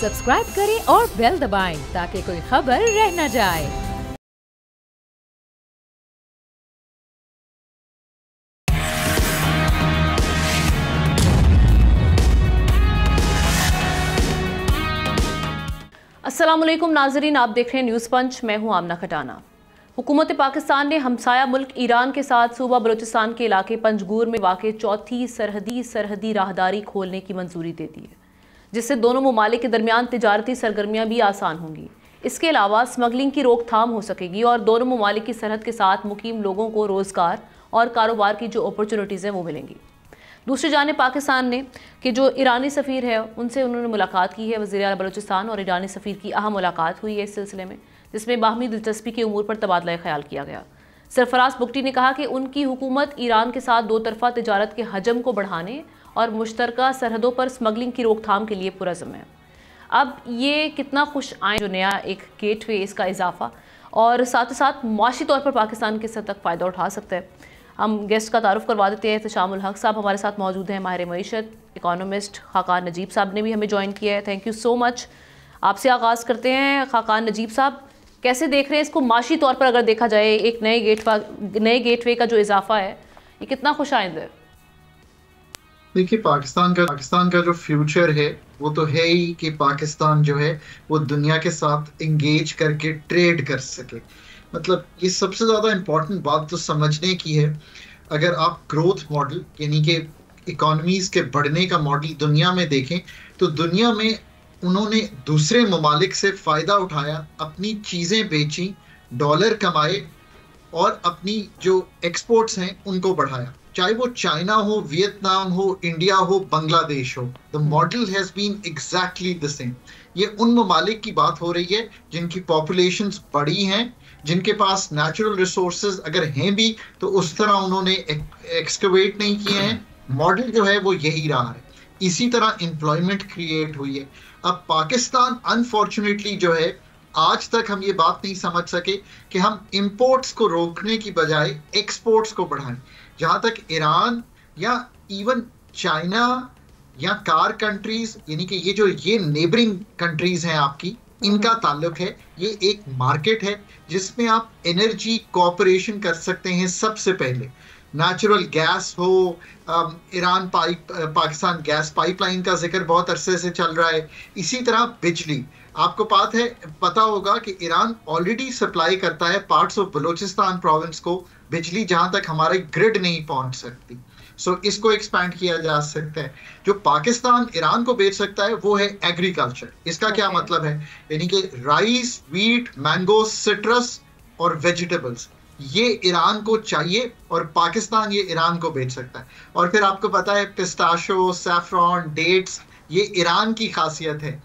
Subscribe करें और bell दबाएं ताकि कोई खबर रह न जाए। अस्सलामुअलैकुम नाजरीन, आप देख रहे हैं न्यूज़ पंच। मैं हूं आमना खटाना। हुकूमत पाकिस्तान ने हमसाया मुल्क ईरान के साथ सूबा बलूचिस्तान के इलाके पंजगूर में वाक़ चौथी सरहदी राहदारी खोलने की मंजूरी दे दी है, जिससे दोनों ममालिक के दरमियान तिजारती सरगर्मियाँ भी आसान होंगी। इसके अलावा स्मगलिंग की रोकथाम हो सकेगी और दोनों ममालिक की सरहद के साथ मुकीम लोगों को रोज़गार और कारोबार की जो अपॉर्चुनिटीज़ हैं वो मिलेंगी। दूसरी जानिब पाकिस्तान ने कि जो ईरानी सफ़ीर है उनसे उन्होंने मुलाकात की है। वज़ीर आला बलूचिस्तान और ईरानी सफ़ीर की अहम मुलाकात हुई है इस सिलसिले में, जिसमें बाहमी दिलचस्पी के उमूर पर तबादला ख्याल किया गया। सरफराज बुगटी ने कहा कि उनकी हुकूमत ईरान के साथ दो तरफ़ा तिजारत के हजम को बढ़ाने और मुश्तरका सरहदों पर स्मगलिंग की रोकथाम के लिए पुरज़्म है। अब ये कितना खुश आए जो नया एक गेटवे, इसका इजाफा और साथ ही साथ मुआशी तौर पर पाकिस्तान किस हद तक फ़ायदा उठा सकता है। हम गेस्ट का तारुफ करवा देते हैं। एहतशामुल हक साहब हमारे साथ मौजूद हैं, माहिर मईशत, इकोनॉमिस्ट। खाकान नजीब साहब ने भी हमें ज्वाइन किया है, थैंक यू सो मच। आपसे आगाज़ करते हैं। खाकान नजीब साहब, कैसे देख रहे हैं इसको माशी तौर पर? अगर देखा जाए एक नए गेटवे का जो इजाफा है, ये कितना खुश आइंद है? देखिए, पाकिस्तान का जो फ्यूचर है वो तो है ही कि पाकिस्तान जो है वो दुनिया के साथ इंगेज करके ट्रेड कर सके। मतलब ये सबसे ज़्यादा इम्पोर्टेंट बात तो समझने की है। अगर आप ग्रोथ मॉडल यानी कि इकोनॉमीज़ के बढ़ने का मॉडल दुनिया में देखें तो दुनिया में उन्होंने दूसरे ममालिक से फ़ायदा उठाया, अपनी चीज़ें बेची, डॉलर कमाए और अपनी जो एक्सपोर्ट्स हैं उनको बढ़ाया। चाहे वो चाइना हो, वियतनाम हो, इंडिया हो, बांग्लादेश हो, the model has been exactly the same. ये उन ममालिक की बात हो रही है जिनकी पॉपुलेशंस बड़ी हैं, जिनके पास नेचुरल रिसोर्सेज अगर हैं भी तो उस तरह उन्होंने एक्सकवेट नहीं किए हैं। मॉडल जो है वो यही रहा है। इसी तरह एम्प्लॉयमेंट क्रिएट हुई है। अब पाकिस्तान अनफॉर्चुनेटली जो है, आज तक हम ये बात नहीं समझ सके कि हम इंपोर्ट्स को रोकने की बजाय एक्सपोर्ट्स को बढ़ाएं। जहां तक ईरान या इवन चाइना या कार कंट्रीज यानी कि ये नेबरिंग कंट्रीज हैं आपकी, इनका ताल्लुक है, ये एक मार्केट है जिसमें आप एनर्जी कोऑपरेशन कर सकते हैं। सबसे पहले नेचुरल गैस हो, ईरान पाकिस्तान गैस पाइपलाइन का जिक्र बहुत अरसे से चल रहा है। इसी तरह बिजली, आपको पता होगा कि ईरान ऑलरेडी सप्लाई करता है पार्ट्स ऑफ बलूचिस्तान प्रोविंस को बिजली, जहां तक हमारे ग्रिड नहीं पहुंच सकती। सो इसको एक्सपैंड किया जा सकता है। जो पाकिस्तान ईरान को बेच सकता है वो है एग्रीकल्चर। इसका क्या मतलब है? यानी कि राइस, व्हीट, मैंगो, सिट्रस और वेजिटेबल्स, ये ईरान को चाहिए और पाकिस्तान ये ईरान को बेच सकता है। और फिर आपको पता है पिस्ताशो, सैफरॉन, डेट्स, ये ईरान की खासियत है।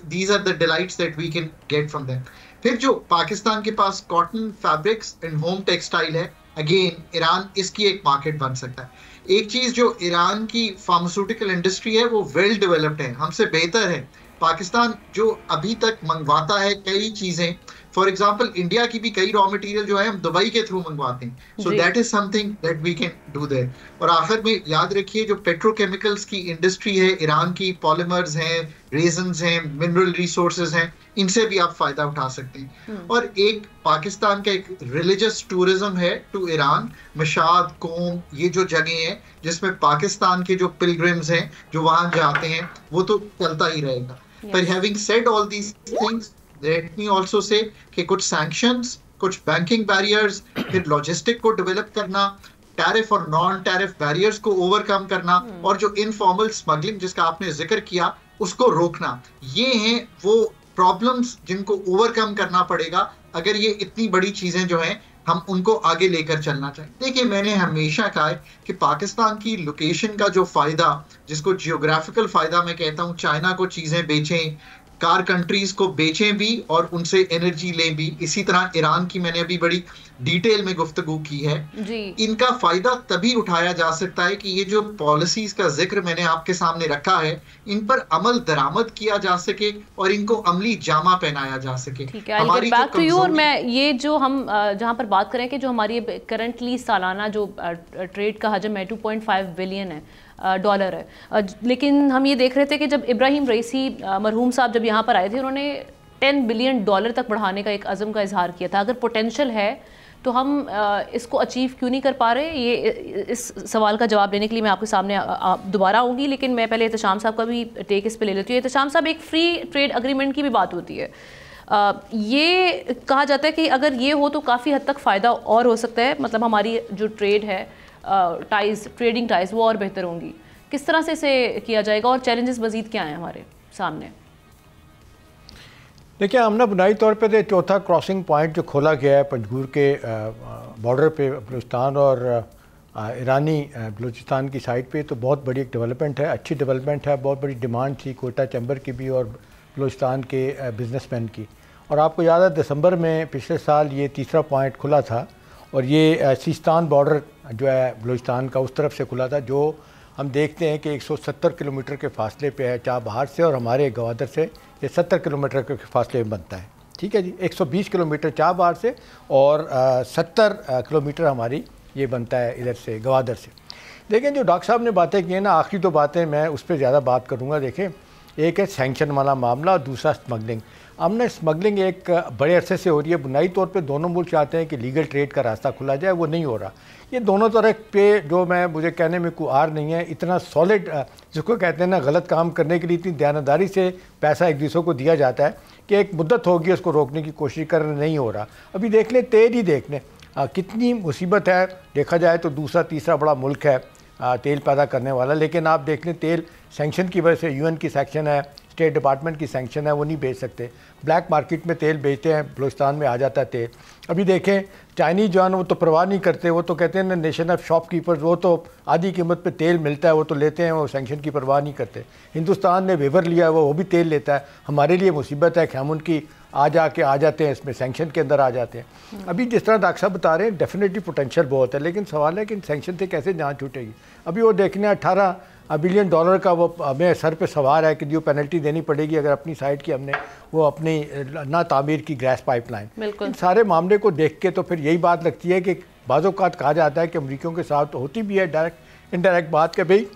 these are the delights that we can get from them. फिर जो पाकिस्तान के पास cotton, fabrics and home textile है, अगेन ईरान इसकी एक मार्केट बन सकता है। एक चीज जो ईरान की फार्मास्यूटिकल इंडस्ट्री है वो वेल डेवलप्ड है, हमसे बेहतर है। पाकिस्तान जो अभी तक मंगवाता है कई चीजें, फॉर एग्जाम्पल इंडिया की भी कई रॉ मटेरियल जो है हम दुबई के थ्रू मंगवाते हैं। So that is something that we can do there. और आखिर में याद रखिए, जो पेट्रोकेमिकल्स की इंडस्ट्री है ईरान की, पॉलीमर्स हैं, रेजन्स हैं, मिनरल रिसोर्सेज हैं, इनसे भी आप फायदा उठा सकते हैं। और एक पाकिस्तान का एक रिलीजियस टूरिज्म है टू ईरान, मशाद, कोम, ये जो जगह हैं जिसमें पाकिस्तान के जो पिलग्रिम्स हैं जो वहां जाते हैं, वो तो चलता ही रहेगा। पर having said all these things, let me also say कि कुछ सैंक्शंस, कुछ बैंकिंग बैरियर्स, फिर लॉजिस्टिक को डेवलप करना, टैरिफ और नॉन टैरिफ बैरियर्स को ओवरकम करना और जो इनफॉर्मल स्मगलिंग जिसका आपने जिक्र किया उसको रोकना, ये हैं वो प्रॉब्लम्स जिनको ओवरकम करना पड़ेगा अगर ये इतनी बड़ी चीजें जो हैं हम उनको आगे लेकर चलना चाहिए। देखिए, मैंने हमेशा कहा है कि पाकिस्तान की लोकेशन का जो फायदा, जिसको जियोग्राफिकल फायदा मैं कहता हूँ, चाइना को चीजें बेचें, कार कंट्रीज को बेचें भी और उनसे एनर्जी लें भी। इसी तरह ईरान की मैंने अभी बड़ी डिटेल में गुफ्तगू की है जी। इनका फायदा तभी उठाया जा सकता है कि ये जो पॉलिसीज का जिक्र मैंने आपके सामने रखा है, इन पर अमल दरामद किया जा सके और इनको अमली जामा पहनाया जा सके। ठीक है, हमारी बैक टू यू। और मैं ये जो हम जहाँ पर बात करें कि जो हमारी करंटली सालाना जो ट्रेड का हजम है 2.5 बिलियन है, डॉलर है। लेकिन हम ये देख रहे थे कि जब इब्राहिम रईसी मरहूम साहब जब यहाँ पर आए थे, उन्होंने $10 बिलियन तक बढ़ाने का एक अज़म का इजहार किया था। अगर पोटेंशियल है तो हम इसको अचीव क्यों नहीं कर पा रहे? ये इस सवाल का जवाब देने के लिए मैं आपके सामने दोबारा आऊँगी, लेकिन मैं पहले एहतशाम साहब का भी टेक इस पे ले लेती हूँ। एहतशाम साहब, एक फ्री ट्रेड एग्रीमेंट की भी बात होती है, ये कहा जाता है कि अगर ये हो तो काफ़ी हद तक फ़ायदा और हो सकता है, मतलब हमारी जो ट्रेड है ट्रेडिंग टाइज वो और बेहतर होंगी। किस तरह से इसे किया जाएगा और चैलेंजेस मज़ीद क्या हैं हमारे सामने? देखिए, हमने बुनियादी तौर पे तो चौथा क्रॉसिंग पॉइंट जो खोला गया है पंजगूर के बॉर्डर पे बलूचिस्तान और ईरानी बलूचिस्तान की साइड पे, तो बहुत बड़ी एक डेवलपमेंट है, अच्छी डेवलपमेंट है। बहुत बड़ी डिमांड थी कोयटा चैम्बर की भी और बलूचिस्तान के बिजनेसमैन की। और आपको याद है दिसंबर में पिछले साल ये तीसरा पॉइंट खुला था और ये सिस्तान बॉर्डर जो है बलूचिस्तान का उस तरफ से खुला था, जो हम देखते हैं कि 170 किलोमीटर के फासले पे है चाबहार से, और हमारे गवादर से ये 70 किलोमीटर के फासले में बनता है। ठीक है जी, 120 किलोमीटर चाबहार से और 70 किलोमीटर हमारी ये बनता है इधर से गवादर से। लेकिन जो डॉक्टर साहब ने बातें की हैं ना, आखिरी दो बातें मैं उस पर ज़्यादा बात करूँगा। देखें, एक है सैंक्शन वाला मामला और दूसरा स्मगलिंग। हमने स्मगलिंग एक बड़े अरसे से हो रही है। बुनियादी तौर पे दोनों मुल्क चाहते हैं कि लीगल ट्रेड का रास्ता खुला जाए, वो नहीं हो रहा। ये दोनों तरफ पे जो मुझे कहने में कोई आर नहीं है, इतना सॉलिड जिसको कहते हैं ना, गलत काम करने के लिए इतनी दयानतदारी से पैसा एक दूसरे को दिया जाता है कि एक मुद्दत होगी उसको रोकने की कोशिश कर नहीं हो रहा। अभी देख लें, तेल ही देख लें कितनी मुसीबत है। देखा जाए तो दूसरा तीसरा बड़ा मुल्क है तेल पैदा करने वाला, लेकिन आप देख लें तेल सैंक्शन की वजह से, यूएन की सैंक्शन है, स्टेट डिपार्टमेंट की सैंक्शन है, वो नहीं बेच सकते। ब्लैक मार्केट में तेल बेचते हैं, बलूचिस्तान में आ जाता है तेल। अभी देखें चाइनीज़ जो है वो तो परवाह नहीं करते, वो तो कहते हैं ना नेशन ऑफ शॉपकीपर्स, वो तो आधी कीमत पे तेल मिलता है वो तो लेते हैं, वो सैंक्शन की परवाह नहीं करते। हिंदुस्तान ने वेवर लिया है, वो भी तेल लेता है। हमारे लिए मुसीबत है कि हम उनकी आ जाते हैं, इसमें सैंक्शन के अंदर आ जाते हैं। अभी जिस तरह डॉक्टर साहब बता रहे हैं, डेफिनेटली पोटेंशियल बहुत है, लेकिन सवाल है कि इन सैंक्शन से कैसे जान छूटेगी। अभी वो देखने $18 बिलियन का वो हमें सर पे सवार है कि जो पेनल्टी देनी पड़ेगी अगर अपनी साइड की हमने वो अपनी ना तामीर की गैस पाइपलाइन। इन सारे मामले को देख के तो फिर यही बात लगती है कि बाज़-औक़ात कहा जाता है कि अमरीकियों के साथ तो होती भी है डायरेक्ट इनडायरेक्ट बात कि भाई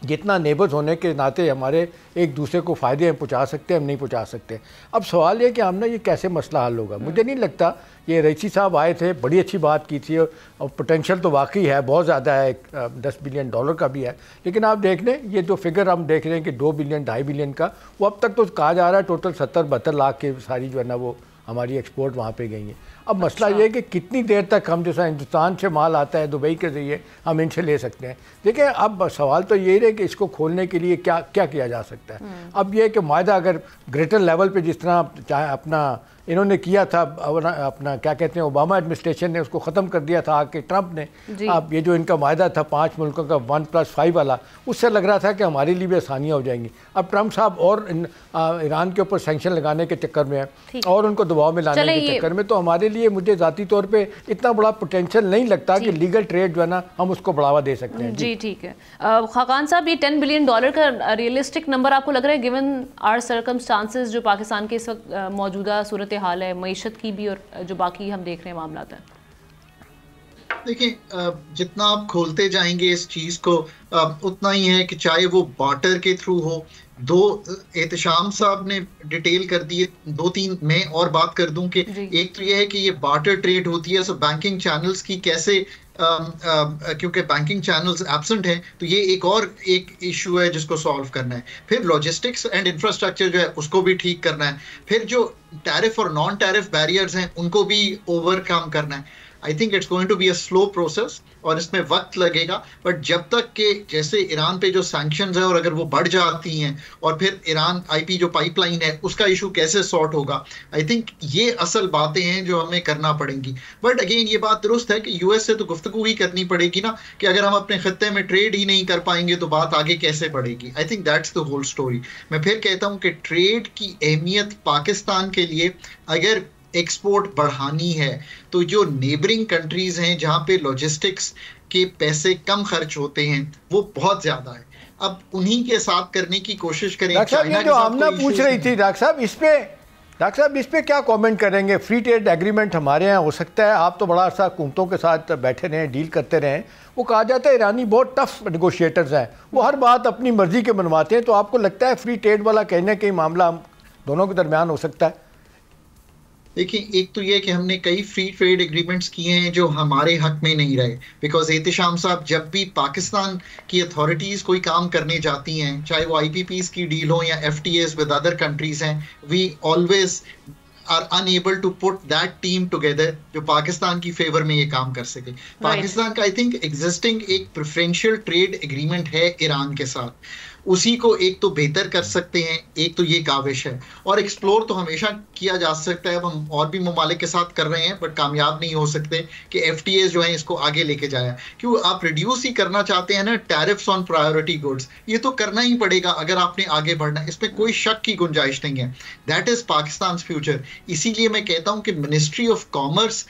जितना नेबर्स होने के नाते हमारे एक दूसरे को फ़ायदे हम पहुँचा सकते हैं, हम नहीं पहुँचा सकते। अब सवाल ये कि हमने ये कैसे मसला हल होगा। मुझे नहीं लगता, ये रईसी साहब आए थे, बड़ी अच्छी बात की थी और पोटेंशियल तो वाकई है, बहुत ज़्यादा है, $10 बिलियन का भी है। लेकिन आप देख लें ये जो फिगर हम देख रहे हैं कि 2 बिलियन 2.5 बिलियन का, वो अब तक तो कहा जा रहा है टोटल 70-72 लाख के सारी जो है ना वो हमारी एक्सपोर्ट वहाँ पे गई है। अब मसला ये है कि कितनी देर तक हम जैसा हिंदुस्तान से माल आता है दुबई के ज़रिए हम इनसे ले सकते हैं। देखिए, अब सवाल तो यही है कि इसको खोलने के लिए क्या क्या किया जा सकता है। अब ये कि मायदा अगर ग्रेटर लेवल पे जिस तरह चाहे अपना इन्होंने किया था, अपना क्या कहते हैं ओबामा एडमिनिस्ट्रेशन ने उसको ख़त्म कर दिया था आके ट्रंप ने। अब ये जो इनका मायदा था 5 मुल्कों का 1+5 वाला, उससे लग रहा था कि हमारे लिए भी आसानियाँ हो जाएंगी। अब ट्रंप साहब और ईरान के ऊपर सैंक्शन लगाने के चक्कर में है और उनको दबाव में लाने के चक्कर में, तो हमारे लिए मुझे ज़ाती तौर पे इतना बड़ा पोटेंशियल नहीं लगता कि लीगल ट्रेड जो है ना हम उसको बढ़ावा दे सकते हैं। जी ठीक है। खाकान साहब, ये $10 बिलियन का रियलिस्टिक नंबर आपको लग रहा है गिवन आर सर्कमस्टांसेस जो पाकिस्तान के इस वक्त मौजूदा सूरत हाल है, मईशत की भी और जो बाकी हम देख रहे हैं मामला है? देखिए, जितना आप खोलते जाएंगे इस चीज को उतना ही है कि चाहे वो बार्टर के थ्रू हो। दो एहतशाम साहब ने डिटेल कर दिए, 2-3 मैं और बात कर दूं कि एक तो ये है कि ये बार्टर ट्रेड होती है, सो बैंकिंग चैनल्स की कैसे क्योंकि बैंकिंग चैनल्स एब्सेंट हैं, तो ये एक इशू है जिसको सॉल्व करना है। फिर लॉजिस्टिक्स एंड इंफ्रास्ट्रक्चर जो है उसको भी ठीक करना है। फिर जो टैरिफ और नॉन टैरिफ बैरियर्स हैं उनको भी ओवरकम करना है। I think it's going to be a slow process और इसमें वक्त लगेगा, बट जब तक के जैसे ईरान पे जो सैंक्शंस है और अगर वो बढ़ जाती हैं और फिर ईरान आईपी जो पाइपलाइन है उसका इशू कैसे सॉर्ट होगा, आई थिंक ये असल बातें हैं जो हमें करना पड़ेंगी। बट अगेन ये बात दुरुस्त है कि यूएस से तो गुफ्तगू ही करनी पड़ेगी ना, कि अगर हम अपने खत्ते में ट्रेड ही नहीं कर पाएंगे तो बात आगे कैसे बढ़ेगी। I think that's the whole story. मैं फिर कहता हूँ कि ट्रेड की अहमियत पाकिस्तान के लिए अगर एक्सपोर्ट बढ़ानी है तो जो नेबरिंग कंट्रीज हैं जहां पे लॉजिस्टिक्स के पैसे कम खर्च होते हैं वो बहुत ज्यादा है, अब उन्हीं के साथ करने की कोशिश करें। डॉक्टर साहब, ये जो आमना पूछ रही थी डॉक्टर साहब, इस पे डॉक्टर साहब, इस पे क्या कमेंट करेंगे? फ्री ट्रेड एग्रीमेंट हमारे यहाँ हो सकता है, आप तो बड़ा सा हुकूमतों के साथ बैठे रहें, डील करते रहें। वो कहा जाता है ईरानी बहुत टफ नेगोशिएटर्स हैं, वो हर बात अपनी मर्जी के बनवाते हैं। तो आपको लगता है फ्री ट्रेड वाला कहीं ना कहीं मामला हम दोनों के दरमियान हो सकता है? देखिए, एक तो ये कि हमने कई फ्री ट्रेड एग्रीमेंट्स किए हैं जो हमारे हक में नहीं रहे, बिकॉज एहतिशाम साहब जब भी पाकिस्तान की अथॉरिटीज कोई काम करने जाती हैं, चाहे वो आईपीपीज की डील हो या एफटीएस विद अदर कंट्रीज हैं, we always are unable to put that team together जो पाकिस्तान की फेवर में ये काम कर सके। पाकिस्तान का आई थिंक एग्जिस्टिंग एक प्रेफरेंशियल ट्रेड एग्रीमेंट है ईरान के साथ, उसी को एक तो बेहतर कर सकते हैं, एक तो ये काविश है। और एक्सप्लोर तो हमेशा किया जा सकता है, अब हम और भी ममालिक के साथ कर रहे हैं, बट कामयाब नहीं हो सकते कि एफटीएस जो है इसको आगे लेके जाया। क्यों आप रिड्यूस ही करना चाहते हैं ना टैरिफ्स ऑन प्रायोरिटी गुड्स, ये तो करना ही पड़ेगा अगर आपने आगे बढ़ना है, इसमें कोई शक की गुंजाइश नहीं है। That is Pakistan future. इसीलिए मैं कहता हूं कि मिनिस्ट्री ऑफ कॉमर्स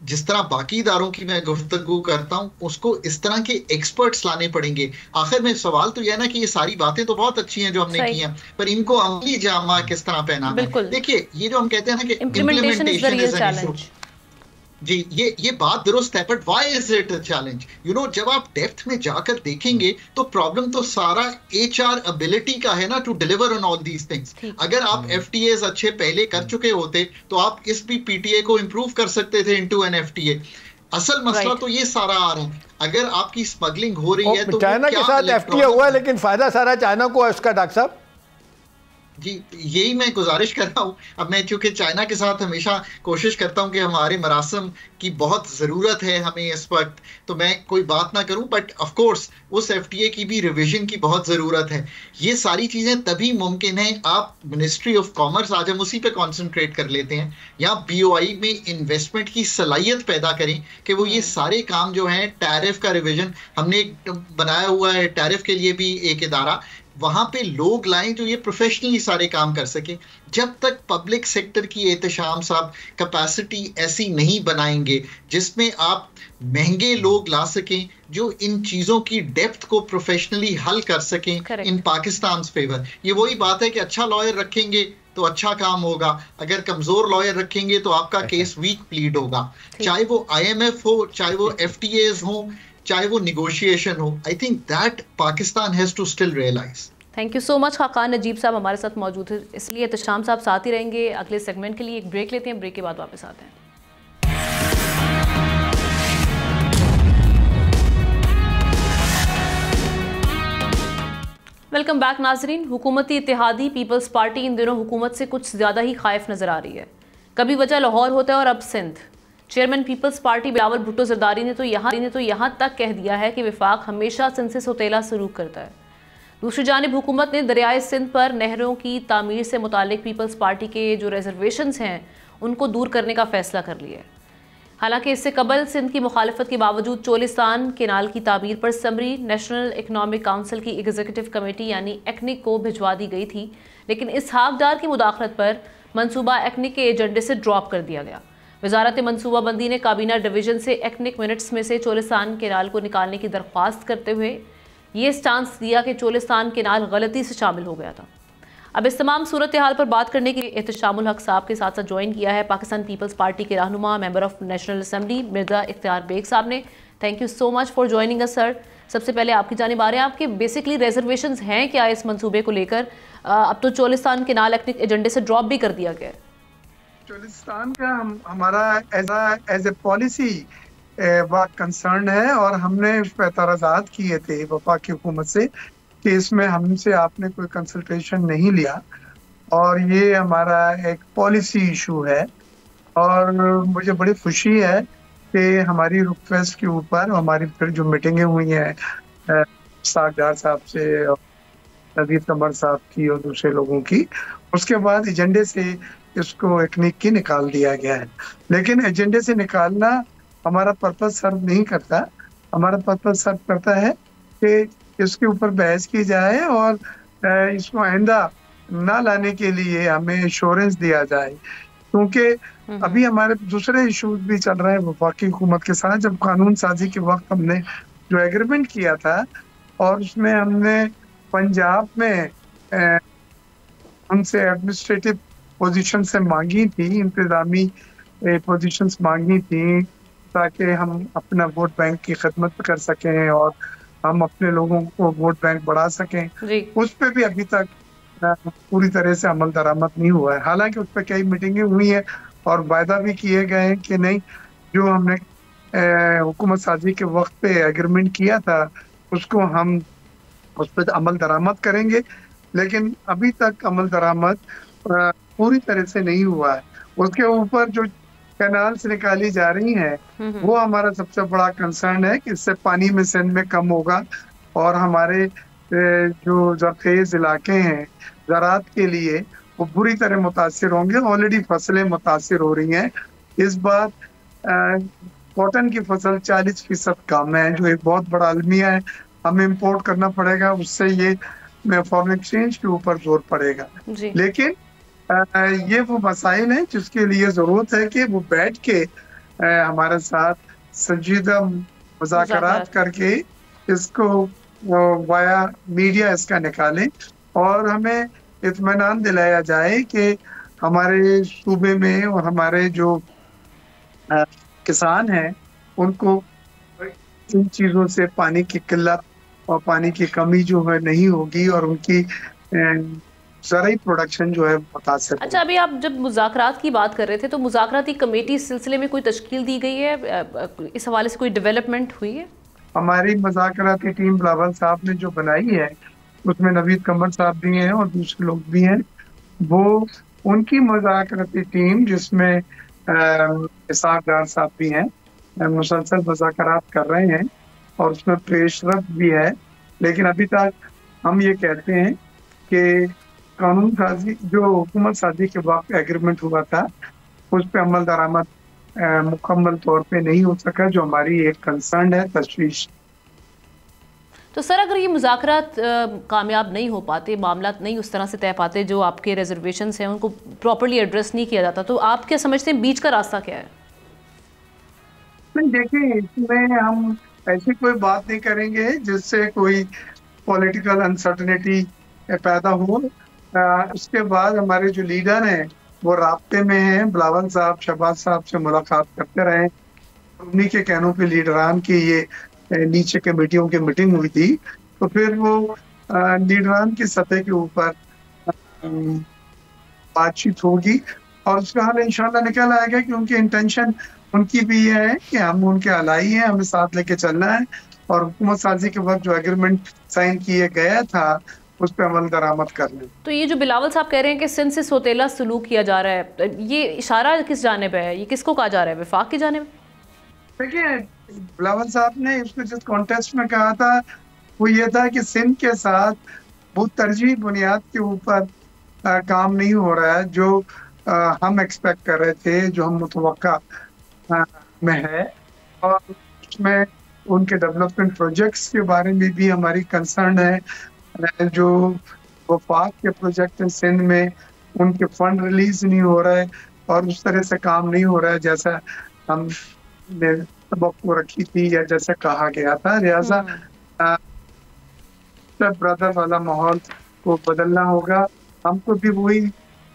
जिस तरह बाकी इदारों की मैं गुफ्तगू करता हूं, उसको इस तरह के एक्सपर्ट्स लाने पड़ेंगे। आखिर में सवाल तो यह है ना कि ये सारी बातें तो बहुत अच्छी हैं जो हमने की हैं, पर इनको अमली जामा किस तरह पहनाना है। देखिए, ये जो हम कहते हैं ना कि इम्प्लीमेंटेशन इज एन इशू, जी ये बात दुरुस्त है, but why is it a challenge? You know, जब आप डेप्थ में जाकर देखेंगे तो प्रॉब्लम तो सारा एचआर एबिलिटी का है ना, to deliver on all these things. अगर आप एफटीएस अच्छे पहले कर चुके होते तो आप इस भी पीटीए को इंप्रूव कर सकते थे इनटू एन एफटीए। असल मसला तो ये सारा आ रहा है, अगर आपकी स्मगलिंग हो रही है तो चाइना के साथ एफटीए हुआ है, लेकिन फायदा सारा चाइना को है उसका। डॉक्टर साहब जी, यही मैं गुजारिश कर रहा हूँ। अब मैं चूंकि चाइना के साथ हमेशा कोशिश करता हूँ कि हमारे मरासम की बहुत ज़रूरत है हमें इस वक्त, तो मैं कोई बात ना करूँ, बट ऑफ कोर्स उस एफटीए की भी रिवीजन की बहुत ज़रूरत है। ये सारी चीज़ें तभी मुमकिन है आप मिनिस्ट्री ऑफ कॉमर्स, आज हम उसी पे कॉन्सेंट्रेट कर लेते हैं, या बीओआई में इन्वेस्टमेंट की सलाहियत पैदा करें कि वो ये सारे काम जो हैं, टैरिफ का रिवीजन हमने बनाया हुआ है, टैरिफ के लिए भी एक इदारा, वहां पे लोग लाएं जो ये प्रोफेशनली सारे काम कर सके। जब तक पब्लिक सेक्टर की एहतशाम साहब कैपेसिटी ऐसी नहीं बनाएंगे जिसमें आप महंगे लोग ला सकें जो इन चीजों की डेप्थ को प्रोफेशनली हल कर सकें इन पाकिस्तान फेवर। ये वही बात है कि अच्छा लॉयर रखेंगे तो अच्छा काम होगा, अगर कमजोर लॉयर रखेंगे तो आपका केस वीक प्लीड होगा, चाहे वो आईएमएफ हो, चाहे वो एफटीएस हो, चाहे वो निगोशिएशन हो। I think that Pakistan has to still realize. Thank you so much. Khaqan Najib Sahab हमारे साथ मौजूद है, इसलिए एहतशाम साहब साथ ही रहेंगे। अगले सेगमेंट के लिए एक ब्रेक लेते हैं, ब्रेक के बाद वापस आते हैं। वेलकम बैक नाजरीन। हुकूमती इत्तेहादी पीपल्स पार्टी इन दिनों हुकूमत से कुछ ज़्यादा ही खाइफ नज़र आ रही है। कभी वजह लाहौर होता है और अब Sindh. Chairman People's Party Bilawal Bhutto Zardari ने तो यहाँ तक कह दिया है कि विफाक हमेशा सिंध से सौतेला सलूक करता है। दूसरी जानिब हुकूमत ने दरियाए सिंध पर नहरों की तामीर से मुतालिक पीपल्स पार्टी के जो रिजर्वेशंस हैं उनको दूर करने का फैसला कर लिया है। हालांकि इससे कबल सिंध की मुखालफत के बावजूद चोलिस्तान केनाल की तामीर पर समरी नेशनल इकनॉमिक काउंसिल की एग्जीक्यूटिव कमेटी यानी एक्निक को भिजवा दी गई थी, लेकिन इसहाक डार की मुदाखलत पर मनसूबा एक्निक के एजेंडे से ड्रॉप कर दिया गया। वजारत मनसूबाबंदी ने काबीना डिवीजन से एक्निक मिनट्स में से चोलिस्तान केनाल को निकालने की दरख्वास्त करते हुए ये स्टांस दिया कि चोलिस्तान केनाल गलती से शामिल हो गया था। अब इस तमाम सूरत हाल पर बात करने के लिए एहतशामुल हक साहब के साथ साथ ज्वाइन किया है पाकिस्तान पीपल्स पार्टी के रहनुमा member of national assembly Mirza इख्तियार बेग साहब ने। Thank you so much for joining us sir. सबसे पहले आपकी जानिब आ रहे हैं, आपके बेसिकली रिजर्वेशंस हैं क्या इस मंसूबे को लेकर? अब तो चोलिस्तान केनाल एक्निक एजेंडे से ड्रॉप भी कर दिया गया है। चोलिस्तान का हमारा एज ए पॉलिसी बात कंसर्न है, और हमने इस पर एतराज़ात किए थे वफाकी हुकूमत से कि इसमें हमसे आपने कोई कंसल्टेशन नहीं लिया, और ये हमारा एक पॉलिसी इशू है। और मुझे बड़ी खुशी है कि हमारी रिक्वेस्ट के ऊपर हमारी फिर जो मीटिंगें हुई हैं सागदार साहब से और नदीर कमर साहब की और दूसरे लोगों की, उसके बाद एजेंडे से इसको एक्निक की निकाल दिया गया है। लेकिन एजेंडे से निकालना हमारा पर्पस सर्व नहीं करता। हमारा पर्पस सर्व करता है कि इसके ऊपर बहस की जाए और इसको आइंदा ना लाने के लिए हमें एश्योरेंस दिया जाए, क्योंकि अभी हमारे दूसरे इश्यूज भी चल रहे हैं वफाकी हुकूमत के साथ। जब कानून साजी के वक्त हमने जो एग्रीमेंट किया था और उसमें हमने पंजाब में उनसे एडमिनिस्ट्रेटिव पोजीशंस मांगी थी, इंतजामी पोजीशंस मांगी थी, ताकि हम अपना वोट बैंक की खिदमत कर सकें और हम अपने लोगों को वोट बैंक बढ़ा सकें। उस पर भी अभी तक पूरी तरह से अमल दरामद नहीं हुआ है। हालांकि उस पर कई मीटिंगें हुई हैं और वायदा भी किए गए हैं कि नहीं, जो हमने हुकूमत साजी के वक्त पे एग्रीमेंट किया था उसको हम उस पर अमल दरामद करेंगे, लेकिन अभी तक अमल दरामद पूरी तरह से नहीं हुआ है। उसके ऊपर जो कैनाल से निकाली जा रही हैं वो हमारा सबसे बड़ा कंसर्न है कि इससे पानी में सिंध में कम होगा और हमारे जो जरखेज इलाके हैं ज़राअत के लिए वो बुरी तरह मुतासिर होंगे। ऑलरेडी फसलें मुतासिर हो रही हैं। इस बार कॉटन की फसल 40% कम है, जो एक बहुत बड़ा अलमिया है। हमें इम्पोर्ट करना पड़ेगा, उससे ये फॉरेन एक्सचेंज के ऊपर जोर पड़ेगा। लेकिन ये वो मसाइल हैं जिसके लिए ज़रूरत है कि वो बैठ के हमारे साथ संजीदा मुज़ाकरात करके इसको वाया मीडिया इसका निकालें और हमें इत्मीनान दिलाया जाए कि हमारे सूबे में और हमारे जो किसान हैं उनको इन चीज़ों से पानी की किल्लत और पानी की कमी जो है नहीं होगी और उनकी ज़राई प्रोडक्शन जो है मुतासिर। अच्छा, अभी आप जब मुज़ाकरात की बात कर रहे थे तो मुज़ाकराती कमेटी इस सिलसिले में कोई तश्कील दी गई है? इस हवाले से कोई डेवलपमेंट हुई है? हमारी मुज़ाकराती टीम बिलावल साहब ने जो बनाई है उसमें नवीद कमर साहब भी हैं और दूसरे लोग भी हैं। वो उनकी मुज़ाकराती टीम जिसमें इसाक डार साहब भी हैं, मुसलसल मुज़ाकरात कर रहे हैं और उसमें पेशरफ भी है। लेकिन अभी तक हम ये कहते हैं कि कानून साजी जो हुकूमत साजी के वक्त एग्रीमेंट हुआ था उस पर अमल दरामद मुकम्मल तौर पे नहीं हो सका, जो हमारी एक कंसर्न है, तशवीश। तो सर, अगर ये मुज़ाकरात कामयाब नहीं हो पाते, मामला नहीं उस तरह से तय पाते, जो आपके रिजर्वेशंस हैं उनको प्रॉपर्ली एड्रेस नहीं किया जाता, तो आप क्या समझते हैं बीच का रास्ता क्या है? नहीं, देखिए, इसमें हम ऐसी कोई बात नहीं करेंगे जिससे कोई पॉलिटिकल अनसर्टनिटी पैदा हो। उसके बाद हमारे जो लीडर हैं वो राब्ते में हैं, बिलावल साहब शहबाज साहब से मुलाकात करते रहे। उन्हीं के कहनों पे लीडरान की ये नीचे कमेटियों की मीटिंग हुई थी, तो फिर वो लीडरान की सतह के ऊपर बातचीत होगी और उसका हल इंशाल्लाह निकल आएगा कि उनकी इंटेंशन उनकी भी ये है कि हम उनके अलाई हैं, हमें साथ लेके चलना है और हुकूमत साजी के वक्त जो एग्रीमेंट साइन किए गया था उस पर अमल दरामद कर लें। तो ये जो बिलावल साहब कह रहे हैं कि सिंध से सौतेला सलूक किया जा रहा है, ये इशारा किस जानिब है? ये किसको कहा जा रहा है? वफाक की जानिब? देखिए, बिलावल साहब ने इसको जिस कॉन्टेस्ट में कहा था वो ये था कि सिंध के साथ बहुत तरजीह बुनियाद के ऊपर काम नहीं हो रहा है जो हम एक्सपेक्ट कर रहे थे, जो हम मुतवक्का में है, और उसमें उनके डेवलपमेंट प्रोजेक्ट्स के बारे में भी हमारी कंसर्न है। जो वफाक के प्रोजेक्ट हैं सिंध में उनके फंड रिलीज नहीं हो रहा है और उस तरह से काम नहीं हो रहा है जैसा हमने तवक्को रखी थी या जैसे कहा गया था। लिहाजा ब्रदर वाला माहौल को बदलना होगा, हमको भी वही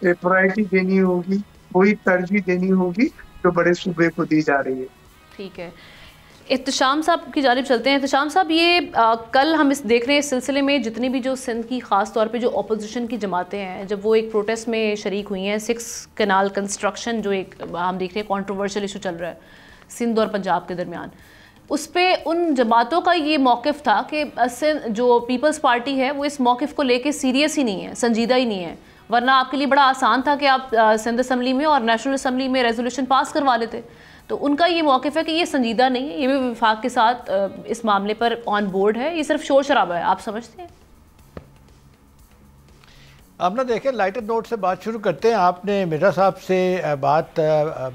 प्रायोरिटी देनी होगी, वही तरजीह देनी होगी जो बड़े सूबे को दी जा रही है। ठीक है, इत्तिशाम साहब की जानिब चलते हैं। इत्तिशाम साहब, ये कल हम इस देख रहे हैं इस सिलसिले में जितनी भी जो सिंध की ख़ास तौर पे जो अपोजिशन की जमातें हैं, जब वो एक प्रोटेस्ट में शरीक हुई हैं 6 कैनाल कंस्ट्रक्शन, जो एक हम देख रहे हैं कॉन्ट्रोवर्शियल इशू चल रहा है सिंध और पंजाब के दरमियान, उस पर उन जमातों का ये मौक़िफ़ था कि जो पीपल्स पार्टी है वो इस मौक़िफ़ को लेके सीरियस ही नहीं है, संजीदा ही नहीं है, वरना आपके लिए बड़ा आसान था कि आप सिंध असम्बली में और नेशनल असम्बली में रेजोल्यूशन पास करवा लेते। तो उनका ये मौक़िफ़ है कि ये संजीदा नहीं है, ये भी वफाक के साथ इस मामले पर ऑन बोर्ड है, ये सिर्फ शोर शराबा है। आप समझते हैं? आप ना देखें, लाइटर नोट से बात शुरू करते हैं। आपने मिर्ज़ा साहब से बात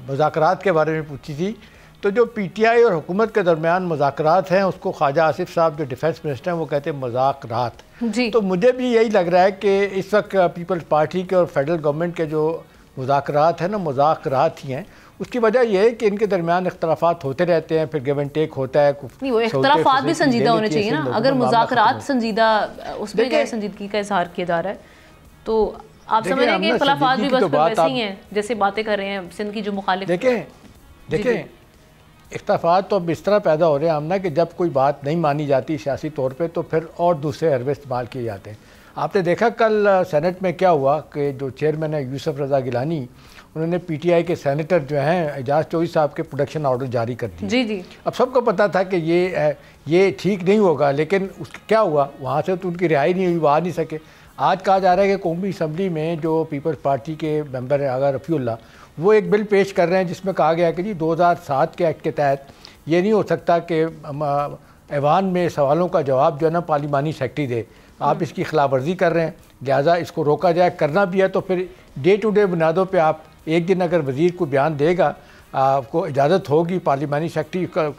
मुज़ाकरात के बारे में पूछी थी, तो जो पीटीआई और हुकूमत के दरमियान मुज़ाकरात हैं उसको ख्वाजा आसिफ साहब जो डिफेंस मिनिस्टर हैं वो कहते हैं मुज़ाकरात जी। तो मुझे भी यही लग रहा है कि इस वक्त पीपल्स पार्टी के और फेडरल गवर्नमेंट के जो मुज़ाकरात हैं ना, मुज़ाकरात ही हैं। उसकी वजह यह है कि इनके दरमियान इख्तलाफात होते रहते हैं, फिर गिव एंड टेक होता है। नहीं, वो इख्तलाफात भी संजीदा होने चाहिए ना। अगर मुज़ाकरात संजीदा, उस पर संजीदगी का इजहार किया जा रहा है, तो आप समझ रहे हैं कि खुलाफात भी बस वैसे ही हैं जैसे बातें कर रहे हैं सिंध की जो मुखालिफ। देखें इख्तलाफात तो अब इस तरह पैदा हो रहे हैं आमना कि जब कोई बात नहीं मानी जाती सियासी तौर पे तो फिर और दूसरे हरबे इस्तेमाल किए जाते हैं। आपने देखा कल सेनेट में क्या हुआ कि जो चेयरमैन है यूसुफ रज़ा गिलानी, उन्होंने पीटीआई के सेनेटर जो हैं एजाज चौधरी साहब के प्रोटेक्शन ऑर्डर जारी कर दिए। जी जी। अब सबको पता था कि ये ठीक नहीं होगा, लेकिन क्या हुआ, वहाँ से तो उनकी रिहाई नहीं हुई, वो आ नहीं सके। आज कहा जा रहा है कि कौमी असम्बली में जो पीपल्स पार्टी के मेंबर हैं आगा रफ़ीउल्लाह, वो एक बिल पेश कर रहे हैं जिसमें कहा गया है कि जी 2007 के एक्ट के तहत ये नहीं हो सकता कि ऐवान में सवालों का जवाब जो है ना पार्लिमानी सेक्रेटरी दे। आप इसकी खिलाफ वर्जी कर रहे हैं, लिहाजा इसको रोका जाए। करना भी है तो फिर डे टू डे बुनियादों पे आप एक दिन अगर वज़ीर को बयान देगा, आपको इजाज़त होगी, पार्लिमानी सेक्रेटरी का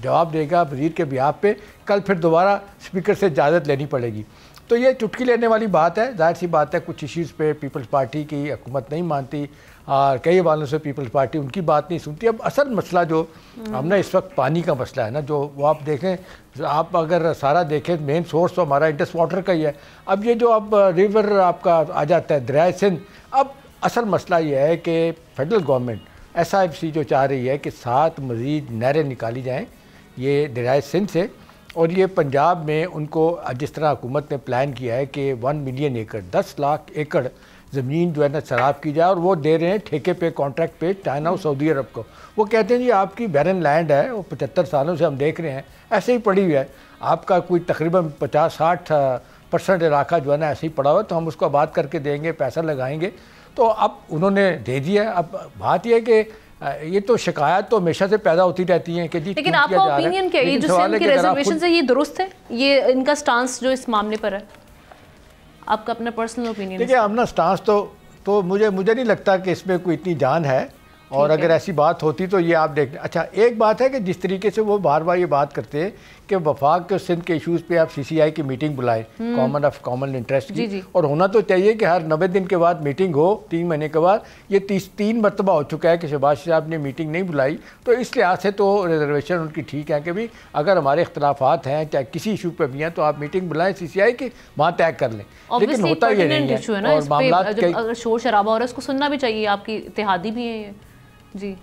जवाब देगा वज़ीर के बिहाफ पे, कल फिर दोबारा स्पीकर से इजाज़त लेनी पड़ेगी। तो ये चुटकी लेने वाली बात है। जाहिर सी बात है कुछ इश्यूज़ पे पीपल्स पार्टी की हुकूमत नहीं मानती और कई हवालों से पीपल्स पार्टी उनकी बात नहीं सुनती। अब असल मसला जो हमने इस वक्त पानी का मसला है ना, जो वो आप देखें, आप अगर सारा देखें मेन सोर्स तो हमारा इंडस वाटर का ही है। अब ये जो अब रिवर आपका आ जाता है दरियाए सिंध, अब असल मसला ये है कि फेडरल गवर्नमेंट SIFC जो चाह रही है कि 7 मज़ीद नहरें निकाली जाएँ ये दरियाए सिंध से, और ये पंजाब में उनको जिस तरह हुकूमत ने प्लान किया है कि 1 मिलियन एकड़ 10 लाख एकड़ ज़मीन जो है ना शराब की जाए, और वो दे रहे हैं ठेके पे, कॉन्ट्रैक्ट पे चाइना और सऊदी अरब को। वो कहते हैं जी आपकी बैरन लैंड है, वो 75 सालों से हम देख रहे हैं ऐसे ही पड़ी हुई है, आपका कोई तकरीबन 50-60% इलाका जो है ना ऐसे ही पड़ा हुआ है, तो हम उसको आबाद करके देंगे, पैसा लगाएंगे। तो अब उन्होंने दे दिया। अब बात यह है कि ये तो शिकायत तो हमेशा से पैदा होती रहती है कि जी, लेकिन आपका ओपिनियन क्या है, ये जो सिंध की रिजर्वेशन है ये दुरुस्त है, ये इनका स्टांस जो इस मामले पर है, आपका अपना पर्सनल ओपिनियन? देखिए अपना स्टांस तो मुझे नहीं लगता कि इसमें कोई इतनी जान है, और अगर ऐसी बात होती तो ये आप देख। अच्छा एक बात है कि जिस तरीके से वो बार बार ये बात करते हैं कि वफाक के सिंध के इश्यूज़ पे आप CCI की मीटिंग बुलाएं, कॉमन इंटरेस्ट की, और होना तो चाहिए कि हर 90 दिन के बाद मीटिंग हो, 3 महीने के बाद। ये 3 मरतबा हो चुका है कि शहबाज साहब ने मीटिंग नहीं बुलाई, तो इस लिहाज से तो रिजर्वेशन उनकी ठीक है कि भाई अगर हमारे इख्तलाफात हैं चाहे किसी इशू पर भी हैं तो आप मीटिंग बुलाएं CCI की, वहाँ तय कर लें। लेकिन होता ये नहीं है, और मामला अगर शोर शराबा हो रहा है उसको सुनना भी चाहिए, आपकी इत्तेहादी भी है जी,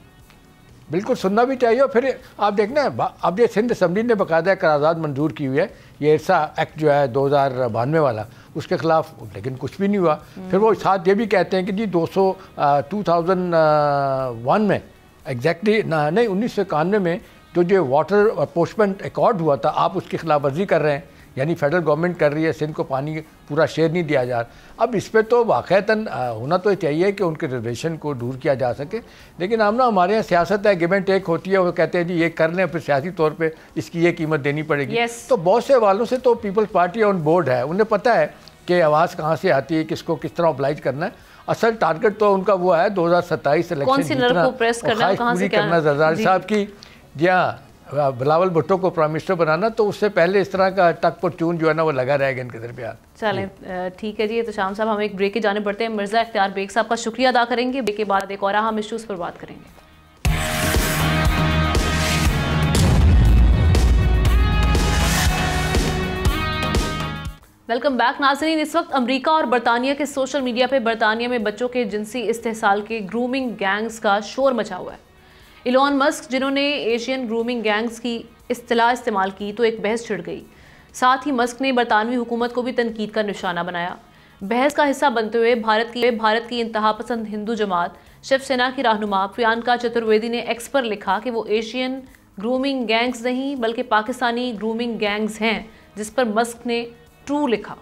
बिल्कुल सुनना भी चाहिए। और फिर आप देखना, अब ये सिंध असम्बली ने बाकायदा करारदाद मंजूर की हुई है, ये इरसा एक्ट जो है 2092 वाला, उसके खिलाफ, लेकिन कुछ भी नहीं हुआ। फिर वो साथ ये भी कहते हैं कि जी 2001 में एग्जैक्टली नहीं 1991 में जो वाटर अपोर्चमेंट अकॉर्ड हुआ था, आप उसकी खिलाफ वर्जी कर रहे हैं, यानी फेडरल गवर्नमेंट कर रही है, सिंध को पानी पूरा शेयर नहीं दिया जा रहा। अब इस पर तो वाक़तन होना तो चाहिए कि उनके रिजर्वेशन को दूर किया जा सके, लेकिन हम ना हमारे यहाँ सियासत है, गिव एंड टेक होती है। वो कहते हैं जी ये कर लें, फिर सियासी तौर पे इसकी ये कीमत देनी पड़ेगी। तो बहुत से वालों से तो पीपल्स पार्टी ऑन बोर्ड है, उन्हें पता है कि आवाज़ कहाँ से आती है, किसको किस तरह ऑब्लाइज करना है। असल टारगेट तो उनका वो है 2027 इलेक्शन करना जरदारी साहब की, जी हाँ, बिलावल भुट्टो को प्राइम मिनिस्टर बनाना, तो उससे पहले इस तरह का टक पर चून जो है ना वो लगा रहेगा इनके दरमियान। चलें ठीक है जी, तो शाम साहब हम एक ब्रेक की जाने पड़ते हैं। मिर्ज़ा इख्तियार बेग साहब का शुक्रिया अदा करेंगे, ब्रेक के बाद एक और अहम इश्यूज़ पर बात करेंगे। वेलकम बैक नाज़रीन। इस वक्त अमेरिका और बरतानिया के सोशल मीडिया पे बरतानिया में बच्चों के जिनसी इस्तेहसाल के ग्रूमिंग गैंग्स का शोर मचा हुआ है। इलॉन मस्क जिन्होंने एशियन ग्रूमिंग गैंग्स की इस्तिलाह इस्तेमाल की तो एक बहस छिड़ गई। साथ ही मस्क ने बरतानवी हुकूमत को भी तनकीद का निशाना बनाया। बहस का हिस्सा बनते हुए भारत की इंतहा पसंद हिंदू जमात शिवसेना की रहनुमा प्रियंका चतुर्वेदी ने एक्स पर लिखा कि वो एशियन ग्रूमिंग गैंग्स नहीं बल्कि पाकिस्तानी ग्रूमिंग गैंग्स हैं, जिस पर मस्क ने ट्रू लिखा।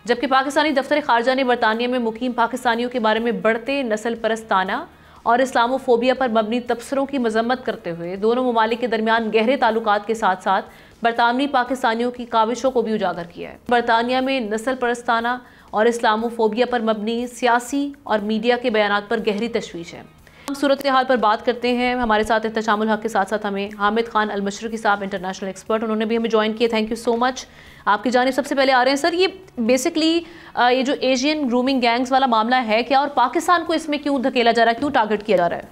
जबकि पाकिस्तानी दफ्तर खारजा ने बरतानिया में मुकीम पाकिस्तानियों के बारे में बढ़ते नस्ल परस्ताना और इस्लामोफोबिया पर मबनी तबसरों की मजम्मत करते हुए दोनों ममालिक के दरमियान गहरे ताल्लुकात के साथ साथ बरतानवी पाकिस्तानियों की काविशों को भी उजागर किया है। बरतानिया में नस्ल परस्ताना और इस्लामोफोबिया पर मबनी सियासी और मीडिया के बयानात पर गहरी तशवीश है। हम सूरत हाल पर बात करते हैं। हमारे साथ इत्तेशामुल हक के साथ साथ हमें हामिद खान अल-मशरकी साहब, इंटरनेशनल एक्सपर्ट, उन्होंने भी हमें ज्वाइन किया। Thank you so much. आपकी जानिब सबसे पहले आ रहे हैं सर, ये बेसिकली ये जो एशियन ग्रूमिंग गैंग्स वाला मामला है क्या, और पाकिस्तान को इसमें क्यों धकेला जा रहा है, क्यों टारगेट किया जा रहा है?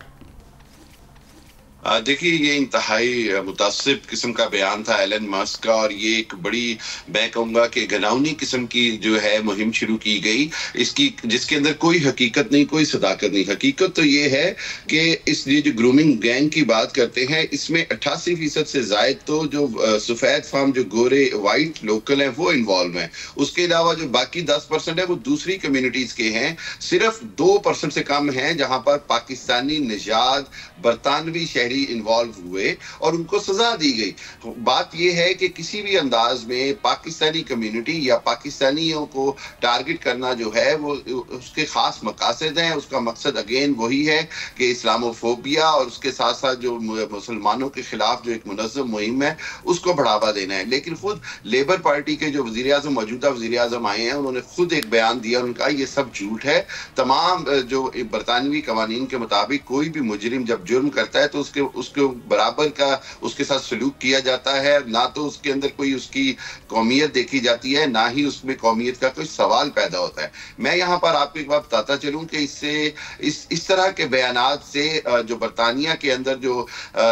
देखिए, ये इंतहाई मुतासिब किस्म का बयान था एलन मस्क का, और ये एक बड़ी, मैं कहूँगा कि घिनौनी किस्म की जो है मुहिम शुरू की गई इसकी, जिसके अंदर कोई हकीकत नहीं, कोई सदाकत नहीं। हकीकत तो ये है कि इसलिए जो ग्रूमिंग गैंग की बात करते हैं, इसमें 88% से ज़ायद तो जो सफ़ेद फार्म, जो गोरे वाइट लोकल हैं, वो इन्वॉल्व हैं। उसके अलावा जो बाकी 10% है वो दूसरी कम्युनिटीज़ के हैं। सिर्फ 2% से कम हैं जहाँ पर पाकिस्तानी निजात बरतानवी शहरी इन्वॉल्व हुए और उनको सजा दी गई। बात यह है कि किसी भी अंदाज में पाकिस्तानी कम्युनिटी या पाकिस्तानियों को टारगेट करना जो है वो उसके खास मकासद हैं। उसका मकसद अगेन वही है कि इस्लामोफोबिया और उसके साथ साथ जो मुसलमानों के खिलाफ जो एक मुनज़्ज़म मुहिम है उसको बढ़ावा देना है। लेकिन खुद लेबर पार्टी के जो वज़ीर आज़म, मौजूदा वज़ीर आज़म आए हैं, उन्होंने खुद एक बयान दिया, उनका ये सब झूठ है। तमाम जो बरतानवी कवानीन के मुताबिक कोई भी मुजरिम जब जुर्म करता है तो उसके बराबर का उसके साथ सलूक किया जाता है, ना तो उसके अंदर कोई उसकी कौमियत देखी जाती है, ना ही उसमें कौमियत का कोई सवाल पैदा होता है। मैं यहाँ पर आपको एक बात बताता चलूं कि इससे इस तरह के बयानात से जो बरतानिया के अंदर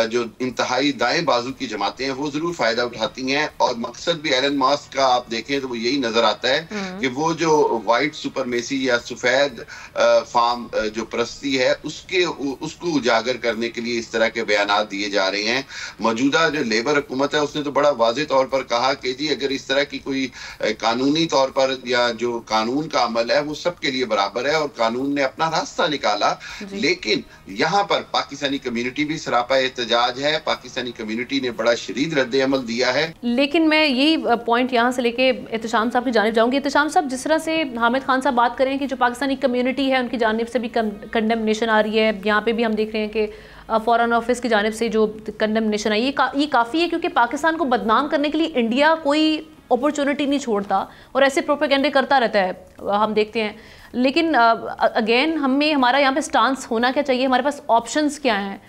जो इंतहाई दाएं बाजू की जमातें हैं वो जरूर फायदा उठाती हैं, और मकसद भी एलन मस्क का आप देखें तो वो यही नजर आता है कि वो जो वाइट सुपरमेसी या सफेद फार्म जो परस्ती है उसको उजागर करने के लिए इस तरह के बयानात दिए जा रहे हैं। मौजूदा जो लेबर हुकूमत है उसने तो बड़ा वाज़ेह तौर पर कहा कि जी अगर इस तरह की कोई कानूनी तौर पर या जो कानून का अमल है वो सबके लिए बराबर है, और कानून ने अपना रास्ता निकाला। लेकिन यहाँ पर पाकिस्तानी कम्युनिटी भी सरापा एहतजाज है, पाकिस्तानी कम्युनिटी ने बड़ा शदीद रद्द अमल दिया है। लेकिन मैं यही पॉइंट यहाँ से लेके एहतशाम साहब की जानिब जाऊँगी। एहतशाम साहब, जिस तरह से हामिद खान साहब बात करें कि जो पाकिस्तानी कम्युनिटी है उनकी जानिब से भी कंडेमनेशन आ रही है, यहाँ पे भी हम देख रहे हैं कि फॉरेन ऑफिस की जानिब से जो कंडेमनेशन आई ये काफ़ी है, क्योंकि पाकिस्तान को बदनाम करने के लिए इंडिया कोई अपॉर्चुनिटी नहीं छोड़ता और ऐसे प्रोपेगेंडे करता रहता है, हम देखते हैं। लेकिन अगेन हमारा यहाँ पे स्टांस होना क्या चाहिए, हमारे पास ऑप्शंस क्या हैं?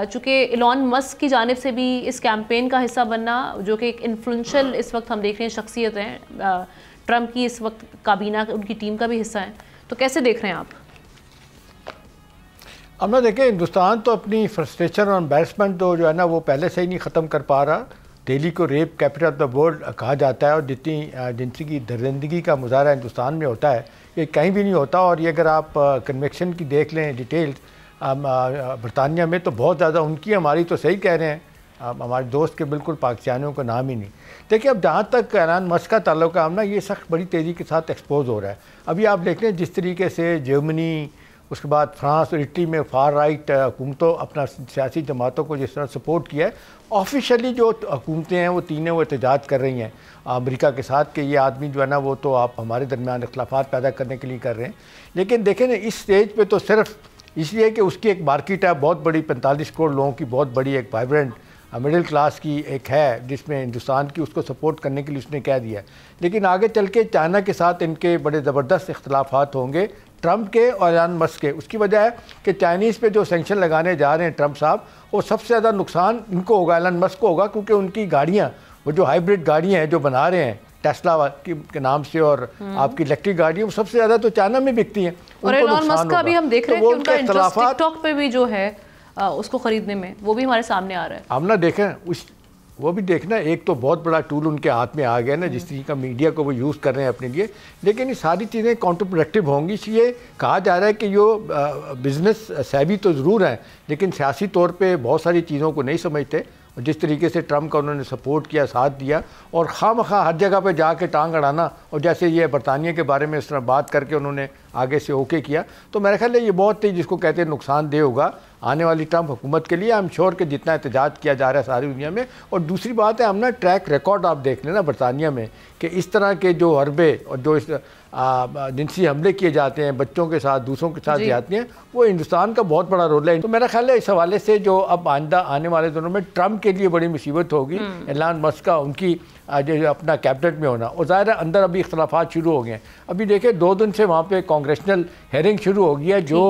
चूँकि एलन मस्क की जानिब से भी इस कैंपेन का हिस्सा बनना, जो कि एक इन्फ्लुएंशियल इस वक्त हम देख रहे हैं शख्सियत हैं, ट्रंप की इस वक्त काबीना उनकी टीम का भी हिस्सा है, तो कैसे देख रहे हैं आप? अब ना देखें, हिंदुस्तान तो अपनी फ्रस्ट्रेशन और एम्बैरसमेंट तो जो है ना वो पहले से ही नहीं ख़त्म कर पा रहा। दिल्ली को rape capital of the world कहा जाता है, और जितनी जिनसी की दरिंदगी का मुजाहरा हिंदुस्तान में होता है ये कहीं भी नहीं होता। और ये अगर आप कन्वेक्शन की देख लें डिटेल्स बरतानिया में, तो बहुत ज़्यादा उनकी, हमारी तो सही कह रहे हैं, हमारे दोस्त के बिल्कुल पाकिस्तानियों का नाम ही नहीं। देखिए, अब जहाँ तक एलन मस्क का ताल्लुक है, ना ये सख्त बड़ी तेज़ी के साथ एक्सपोज हो रहा है। अभी आप देख लें जिस तरीके से जर्मनी, उसके बाद फ्रांस और इटली में फार राइट हुकूमतों अपना सियासी जमातों को जिस तरह सपोर्ट किया है, ऑफिशियली जो हुकूमतें हैं वो तीनों वो एहतजाज कर रही हैं अमेरिका के साथ कि ये आदमी जो है ना वो तो आप हमारे दरमियान इख्तलाफात पैदा करने के लिए कर रहे हैं। लेकिन देखें ना, इस स्टेज पे तो सिर्फ इसलिए कि उसकी एक मार्केट है बहुत बड़ी, 45 करोड़ लोगों की बहुत बड़ी एक वाइब्रेंट मिडिल क्लास की एक है, जिसमें हिंदुस्तान की उसको सपोर्ट करने के लिए उसने कह दिया। लेकिन आगे चल के चाइना के साथ इनके बड़े ज़बरदस्त इख्तलाफात होंगे, ट्रंप के और एलन मस्क के। उसकी वजह है कि चाइनीज़ पे जो सेंक्शन लगाने जा रहे हैं ट्रंप साहब, वो सबसे ज़्यादा नुकसान इनको होगा, एलन मस्क को होगा, क्योंकि उनकी गाड़ियाँ, वो जो हाइब्रिड गाड़ियाँ हैं जो बना रहे हैं टेस्ला के नाम से और आपकी इलेक्ट्रिक गाड़ियाँ, वो सबसे ज़्यादा तो चाइना में बिकती हैं। और एलन मस्क का भी हम देख रहे हैं कि उनका इंटरेस्ट टिकटॉक पे भी जो है उसको ख़रीदने में, वो भी हमारे सामने आ रहा है। हम ना देखें वो भी देखना, एक तो बहुत बड़ा टूल उनके हाथ में आ गया ना, जिस तरीके का मीडिया को वो यूज़ कर रहे हैं अपने लिए। लेकिन ये सारी चीज़ें काउंटर प्रोडक्टिव होंगी, इसलिए कहा जा रहा है कि जो बिज़नेस सेवी तो ज़रूर हैं, लेकिन सियासी तौर पे बहुत सारी चीज़ों को नहीं समझते। और जिस तरीके से ट्रंप का उन्होंने सपोर्ट किया, साथ दिया, और खामखा हर जगह पे जाके टांग अड़ाना, और जैसे ये बरतानिया के बारे में इस तरह बात करके उन्होंने आगे से ओके किया, तो मेरा ख्याल है ये बहुत ही जिसको कहते हैं नुकसानदेह होगा आने वाली ट्रंप हुकूमत के लिए। आई एम श्योर कि जितना एहतजाज किया जा रहा है सारी दुनिया में। और दूसरी बात है, हम ना ट्रैक रिकॉर्ड आप देख लेना बरतानिया में कि इस तरह के जो हरबे और जो इस जिनसी हमले किए जाते हैं बच्चों के साथ, दूसरों के साथ जाती हैं, वो हिंदुस्तान का बहुत बड़ा रोल है। तो मेरा ख्याल है इस हवाले से जो अब आइंदा आने वाले दिनों में ट्रंप के लिए बड़ी मुसीबत होगी एलन मस्क का, उनकी जो अपना कैबिनेट में होना। और ज़ाहिर है अंदर अभी इख्तलाफात शुरू हो गए हैं। अभी देखें 2 दिन से वहाँ पे कांग्रेशनल हेयरिंग शुरू हो गई है। जो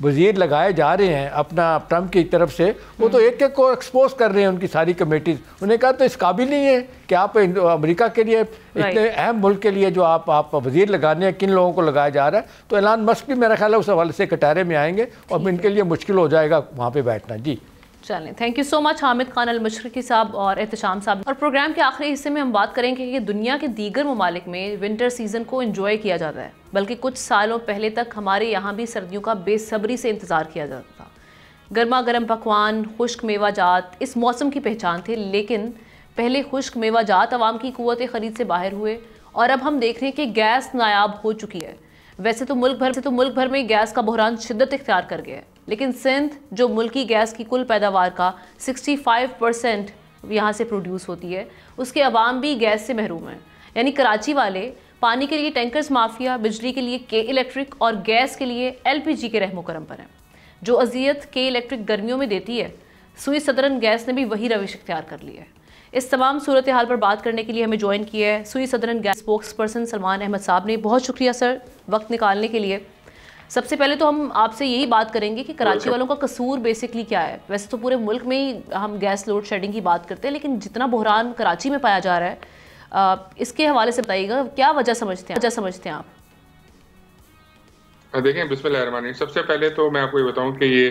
वज़ीर लगाए जा रहे हैं अपना ट्रंप की तरफ से, वो तो एक एक को एक्सपोज कर रहे हैं, उनकी सारी कमेटीज़। उन्हें कहा तो इस काबिल नहीं है कि आप अमेरिका के लिए, इतने अहम मुल्क के लिए जो आप वज़ीर लगाने हैं, किन लोगों को लगाया जा रहा है। तो एलन मस्क भी मेरा ख्याल है उस हवाले से कटारे में आएंगे और इनके लिए मुश्किल हो जाएगा वहाँ पर बैठना। जी चलें, thank you so much Hamid Khan Al Mashriqi साहब और एहतशाम साहब। और प्रोग्राम के आखिरी हिस्से में हम बात करेंगे कि दुनिया के दीगर ममालिक में विंटर सीज़न को एंजॉय किया जाता है, बल्कि कुछ सालों पहले तक हमारे यहाँ भी सर्दियों का बेसब्री से इंतज़ार किया जाता था। गर्मा गर्म पकवान, खुश्क मेवा जात इस मौसम की पहचान थे, लेकिन पहले खुश्क मेवा जात अवाम की कुव्वत ख़रीद से बाहर हुए और अब हम देख रहे हैं कि गैस नायाब हो चुकी है। वैसे तो मुल्क भर में गैस का बहरान शिद्दत इख्तियार कर गया है, लेकिन सिंध जो मुल्की गैस की कुल पैदावार का 65% यहाँ से प्रोड्यूस होती है, उसके अवाम भी गैस से महरूम हैं। यानी कराची वाले पानी के लिए टैंकर्स माफिया, बिजली के लिए के इलेक्ट्रिक और गैस के लिए LPG के रहमो करम पर हैं। जो अजियत के इलेक्ट्रिक गर्मियों में देती है, सुई सदरन गैस ने भी वही रविश इख्तियार कर ली है। इस तमाम सूरत हाल पर बात करने के लिए हमें ज्वाइन किया है Sui Southern Gas spokesperson Salman Ahmed साहब ने। बहुत शुक्रिया सर वक्त निकालने के लिए। सबसे पहले तो हम आपसे यही बात करेंगे कि कराची वालों का कसूर बेसिकली क्या है। वैसे तो पूरे मुल्क में ही हम गैस लोड शेडिंग की बात करते हैं, लेकिन जितना बहरान कराची में पाया जा रहा है, इसके हवाले से बताइएगा, क्या वजह समझते हैं आप? देखें, बिस्मिल्लाहिर्रहमानिर्रहीम। सबसे पहले तो मैं आपको ये बताऊं कि ये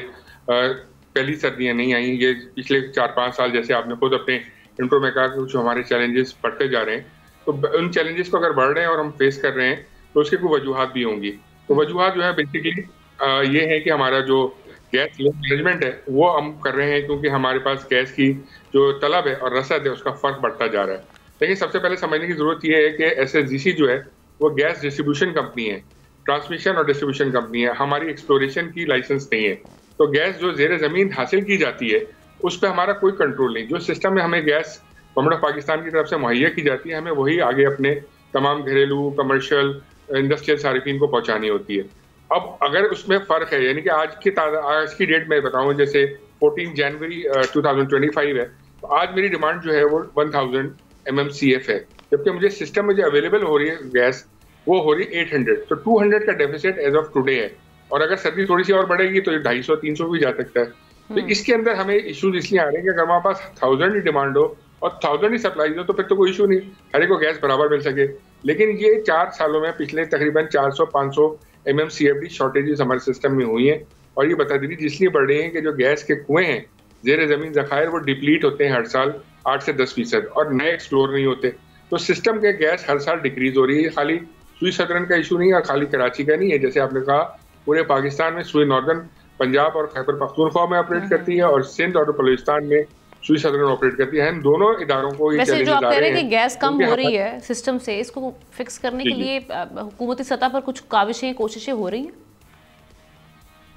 पहली सर्दियां नहीं आई, ये पिछले 4-5 साल, जैसे आपने खुद अपने इंट्रो में कहा कि जो हमारे चैलेंजेस बढ़ते जा रहे हैं, तो उन चैलेंजेस को अगर बढ़ रहे हैं और हम फेस कर रहे हैं तो उसकी कोई वजूहात भी होंगी। तो वजूहात जो है बेसिकली ये है कि हमारा जो गैस मैनेजमेंट है वो हम कर रहे हैं, क्योंकि हमारे पास गैस की जो तलब है और रसद है उसका फ़र्क बढ़ता जा रहा है। लेकिन सबसे पहले समझने की ज़रूरत ये है कि SSGC जो है वो गैस डिस्ट्रीब्यूशन कंपनी है, ट्रांसमिशन और डिस्ट्रीब्यूशन कंपनी है, हमारी एक्सप्लोरेशन की लाइसेंस नहीं है। तो गैस जो ज़ेर ज़मीन हासिल की जाती है उस पर हमारा कोई कंट्रोल नहीं। जो सिस्टम में हमें गैस गवर्नमेंट ऑफ पाकिस्तान की तरफ से मुहैया की जाती है, हमें वही आगे अपने तमाम घरेलू, कमर्शियल, इंडस्ट्रियल सारिफीन को पहुंचानी होती है। अब अगर उसमें फ़र्क है, यानी कि आज की डेट में बताऊं, जैसे 14 जनवरी 2025 है, तो आज मेरी डिमांड जो है वो 1000 MMCF है, जबकि मुझे सिस्टम में जो अवेलेबल हो रही है गैस वो हो रही है 800। तो 200 का डेफिसिट एज ऑफ टुडे है, और अगर सर्दी थोड़ी सी और बढ़ेगी तो 250-300 भी जा सकता है। तो इसके अंदर हमें इश्यूज इसलिए आ रहे हैं कि अगर हमारे पास 1000 ही डिमांड हो और 1000 ही सप्लाई हो तो फिर तो कोई इशू नहीं, हर एक को गैस बराबर मिल सके। लेकिन ये 4 सालों में पिछले तकरीबन 400-500 MMCFD शॉर्टेजेस हमारे सिस्टम में हुई हैं, और ये बता दीजिए इसलिए बढ़ रही हैं कि जो गैस के कुएं हैं, जेर ज़मीन ज़खायर, वो डिप्लीट होते हैं हर साल 8 से 10% और नए एक्सप्लोर नहीं होते। तो सिस्टम के गैस हर साल डिक्रीज हो रही है। खाली सुई सदरन का इशू नहीं है और खाली कराची का नहीं है, जैसे आपने कहा पूरे पाकिस्तान में सुई नॉर्दर्न पंजाब और खैबर पख्तूनख्वा में ऑपरेट करती है और सिंध और बलूचिस्तान में सुई सदरन ऑपरेट करती है। इन दोनों इदारों को ये वैसे जो आप कह रहे हैं कि गैस कम हो रही है सिस्टम से, इसको फिक्स करने के लिए हुकूमती सतह पर कुछ काविशें, कोशिशें हो रही हैं?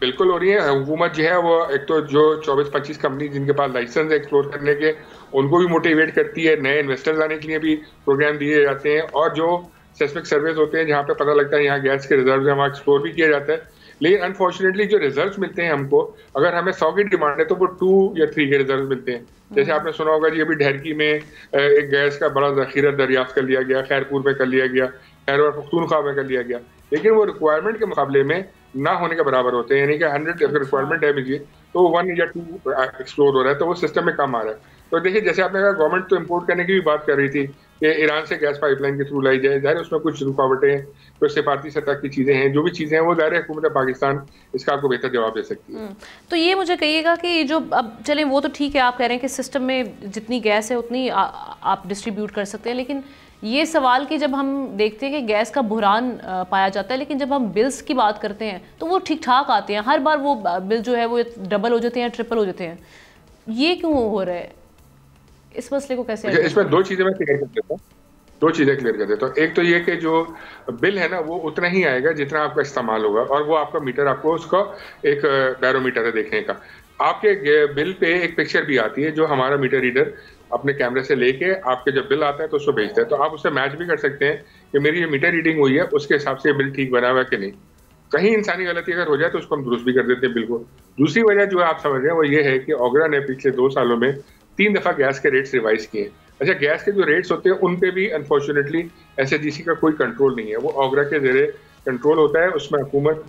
बिल्कुल हो रही है। हुकूमत जो है वो एक तो जो 24-25 कंपनी जिनके पास लाइसेंस है एक्सप्लोर करने के, उनको भी मोटिवेट करती है, नए इन्वेस्टर्स आने के लिए भी प्रोग्राम दिए जाते हैं, और जो सेस्मिक सर्वेस होते हैं जहाँ पे पता लगता है यहाँ गैस के रिजर्व है, वहाँ एक्सप्लोर भी किया जाता है। लेकिन अनफॉर्चुनेटली जो रिजल्ट्स मिलते हैं हमको, अगर हमें 100 की डिमांड है तो वो 2 या 3 के रिजल्ट मिलते हैं। जैसे आपने सुना होगा जी, अभी ढेरकी में एक गैस का बड़ा जखीरा दरियाफ्त कर लिया गया, खैरपुर में कर लिया गया, खैबर पख्तूनख्वा में कर लिया गया, लेकिन वो रिक्वायरमेंट के मुकाबले में ना होने के बराबर होते हैं। यानी कि 100 अगर रिक्वायरमेंट है मुझे तो 1 या 2 एक्सप्लोर हो रहा है, तो वो सिस्टम में कम आ रहा है। तो देखिए, जैसे आपने कहा गवर्नमेंट तो इंपोर्ट करने की भी बात कर रही थी कि ईरान से गैस पाइपलाइन के थ्रू लाई जाए, ज़ाहिर उसमें कुछ रुकावटें, कुछ सिफारती सतह की चीज़ें हैं, जो भी चीज़ें हैं वो ज़ाहिर हुकूमत पाकिस्तान इसका आपको बेहतर जवाब दे सकती है। तो ये मुझे कहिएगा कि जो अब चलें, वो तो ठीक है, आप कह रहे हैं कि सिस्टम में जितनी गैस है उतनी आप डिस्ट्रीब्यूट कर सकते हैं, लेकिन ये सवाल कि जब हम देखते हैं कि गैस का बहरान पाया जाता है, लेकिन जब हम बिल्स की बात करते हैं तो वो ठीक ठाक आते हैं, हर बार वो बिल जो है वो डबल हो जाते हैं, ट्रिपल हो जाते हैं, ये क्यों हो रहा है? इस मसले को कैसे? इसमें 2 चीज़ें मैं क्लियर कर देता हूँ, 2 चीज़ें क्लियर कर देता हूँ। एक तो ये कि जो बिल है ना वो उतना ही आएगा जितना आपका इस्तेमाल होगा, और वो आपका मीटर आपको उसका एक बैरोमीटर है देखने का। आपके बिल पे एक पिक्चर भी आती है जो हमारा मीटर रीडर अपने कैमरे से लेके आपके जब बिल आता है तो उसको भेजता है, तो आप उससे मैच भी कर सकते हैं कि मेरी ये मीटर रीडिंग हुई है उसके हिसाब से बिल ठीक बना हुआ है कि नहीं। कहीं इंसानी गलती अगर हो जाए तो उसको हम दुरुस्त भी कर देते हैं बिल्कुल। दूसरी वजह जो आप समझ रहे हैं वो ये है कि ओगरा ने पिछले 2 सालों में 3 दफ़ा गैस के रेट्स रिवाइज किए। अच्छा, गैस के जो रेट्स होते हैं उन पे भी अनफॉर्चुनेटली SSGC का कोई कंट्रोल नहीं है, वो ओगरा के ज़रिए कंट्रोल होता है, उसमें हुकूमत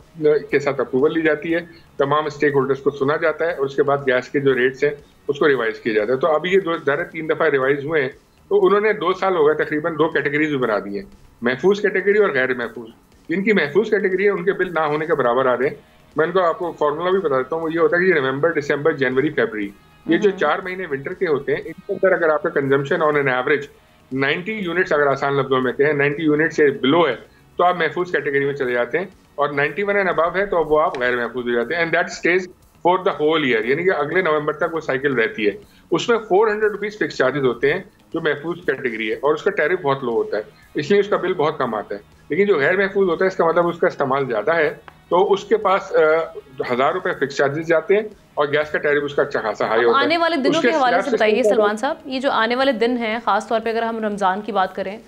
के साथ अप्रूवल ली जाती है, तमाम स्टेक होल्डर्स को सुना जाता है और उसके बाद गैस के जो रेट्स हैं उसको रिवाइज किया जाता है। तो अभी ये 3 दफ़ा रिवाइज हुए हैं, तो उन्होंने 2 साल हो गए तकरीबन 2 कैटेगरीज भी बना दी है, महफूज कैटेगरी और गैर महफूज। जिनकी महफूज कैटेगरी है उनके बिल ना होने के बराबर आ रहे हैं। मैं उनको आपको फॉर्मूला भी बता देता हूँ, वो ये होता है कि नवंबर, दिसंबर, जनवरी, फरवरी ये जो 4 महीने विंटर के होते हैं, इनके अंदर अगर आपका consumption on an average 90 units, अगर आसान लफ्जों में कहें 90 यूनिट से बिलो है, तो आप महफूज कैटेगरी में चले जाते हैं, और 91 एंड अबव है तो वो आप गैर महफूज हो जाते हैं। And that stage for the whole year, यानी कि अगले नवंबर तक वो साइकिल रहती है। उसमें 400 रुपीज फिक्स चार्जेस होते हैं जो महफूज कैटेगरी है, और उसका टैरिफ बहुत लो होता है, इसलिए उसका बिल बहुत कम आता है। लेकिन जो गैर महफूज होता है, इसका मतलब उसका इस्तेमाल ज्यादा है, तो उसके पास 1000 रुपए फिक्स चार्जेस जाते हैं, और गैस का टैरिफ उसका अच्छा खासा हाई होता है। आने वाले दिनों के हवाले से बताइए सलमान साहब, ये जो आने वाले दिन हैं, खासतौर पे अगर हम रमज़ान की बात करें,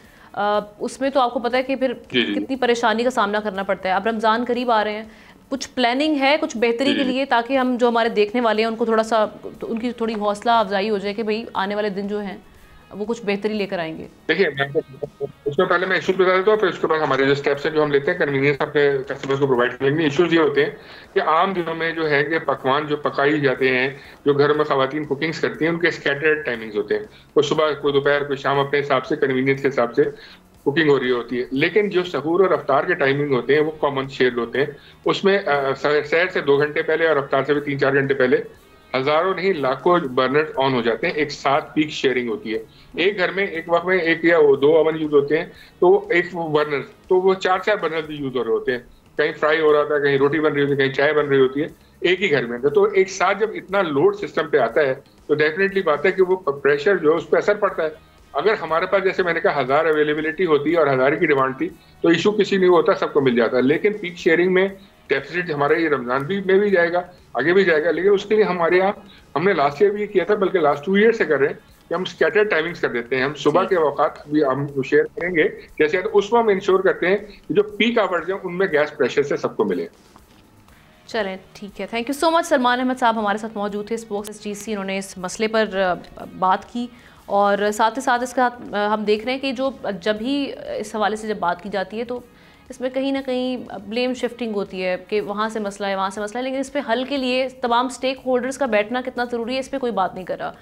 उसमें तो आपको पता है कि फिर कितनी परेशानी का सामना करना पड़ता है। अब रमज़ान करीब आ रहे हैं, कुछ प्लानिंग है कुछ बेहतरी के लिए, ताकि हम जो हमारे देखने वाले हैं उनको थोड़ा सा, उनकी थोड़ी हौसला अफजाई हो जाए कि भाई आने वाले दिन जो हैं वो कुछ बेहतरी लेकर आएंगे? देखिए, उसमें पहले मैं इशूज बता देता हूँ, फिर उसके बाद हमारे जो स्टेप्स हैं जो हम लेते हैं कन्वीनियंस अपने कस्टमर्स को प्रोवाइड करेंगे। इशूज ये होते हैं कि आम दिनों में जो है कि पकवान जो पकाई जाते हैं, जो घरों में खवातीन कुकिंग्स करती हैं, उनके स्कैटर्ड टाइमिंग्स होते हैं। कोई सुबह, कोई दोपहर, कोई शाम, अपने हिसाब से कन्वीनियंस के हिसाब से कुकिंग हो रही होती है। लेकिन जो सहूर और अफ्तार के टाइमिंग होते हैं वो कॉमन शेयर होते हैं। उसमें सहर से 2 घंटे पहले और अफ्तार से भी 3-4 घंटे पहले हजारों नहीं लाखों बर्नर ऑन हो जाते हैं, एक साथ पीक शेयरिंग होती है। एक घर में एक वक्त में 1 या 2 ओवन यूज होते हैं, तो एक बर्नर, तो वो 4-4 बर्नर भी यूज हो रहे होते हैं। कहीं फ्राई हो रहा था, कहीं रोटी बन रही होती है, कहीं चाय बन रही होती है, एक ही घर में। तो एक साथ जब इतना लोड सिस्टम पे आता है, तो डेफिनेटली बात है कि वो प्रेशर जो है उस पर असर पड़ता है। अगर हमारे पास, जैसे मैंने कहा, 1000 अवेलेबिलिटी होती है और 1000 की डिमांड थी, तो इशू किसी नहीं होता, सबको मिल जाता है। लेकिन पीक शेयरिंग में डेफिसिट हमारे ये रमजान में भी जाएगा, आगे भी जाएगा। लेकिन उसके लिए हमारे यहाँ, हमने लास्ट ईयर भी किया था, बल्कि लास्ट 2 ईयर से कर रहे हैं कि हम स्कैटर्ड टाइमिंग्स कर देते हैं। हम सुबह के वक़्त भी हम शेयर करेंगे जैसे, तो उसमें हम इंश्योर करते हैं कि जो पीक आवर्स हैं उनमें गैस प्रेशर से सबको मिले। चलें, ठीक है, thank you so much. Salman Ahmed साहब हमारे साथ मौजूद थे, स्पोक्स SGC, इन्होंने इस मसले पर बात की, और साथ ही साथ इसका हम देख रहे हैं कि जो जब ही इस हवाले से जब बात की जाती है, तो इसमें कहीं ना कहीं ब्लेम शिफ्टिंग होती है कि वहाँ से मसला है, वहाँ से मसला है, लेकिन इस पर हल के लिए तमाम स्टेक होल्डर्स का बैठना कितना ज़रूरी है, इस पर कोई बात नहीं कर रहा।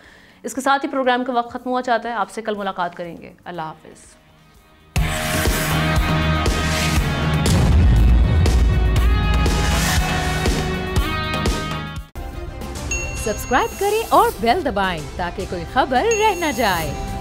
इसके साथ ही प्रोग्राम का वक्त ख़त्म हुआ चाहता है। आपसे कल मुलाकात करेंगे। अल्लाह हाफिज़। सब्सक्राइब करें और बेल दबाएं ताकि कोई खबर रह न जाए।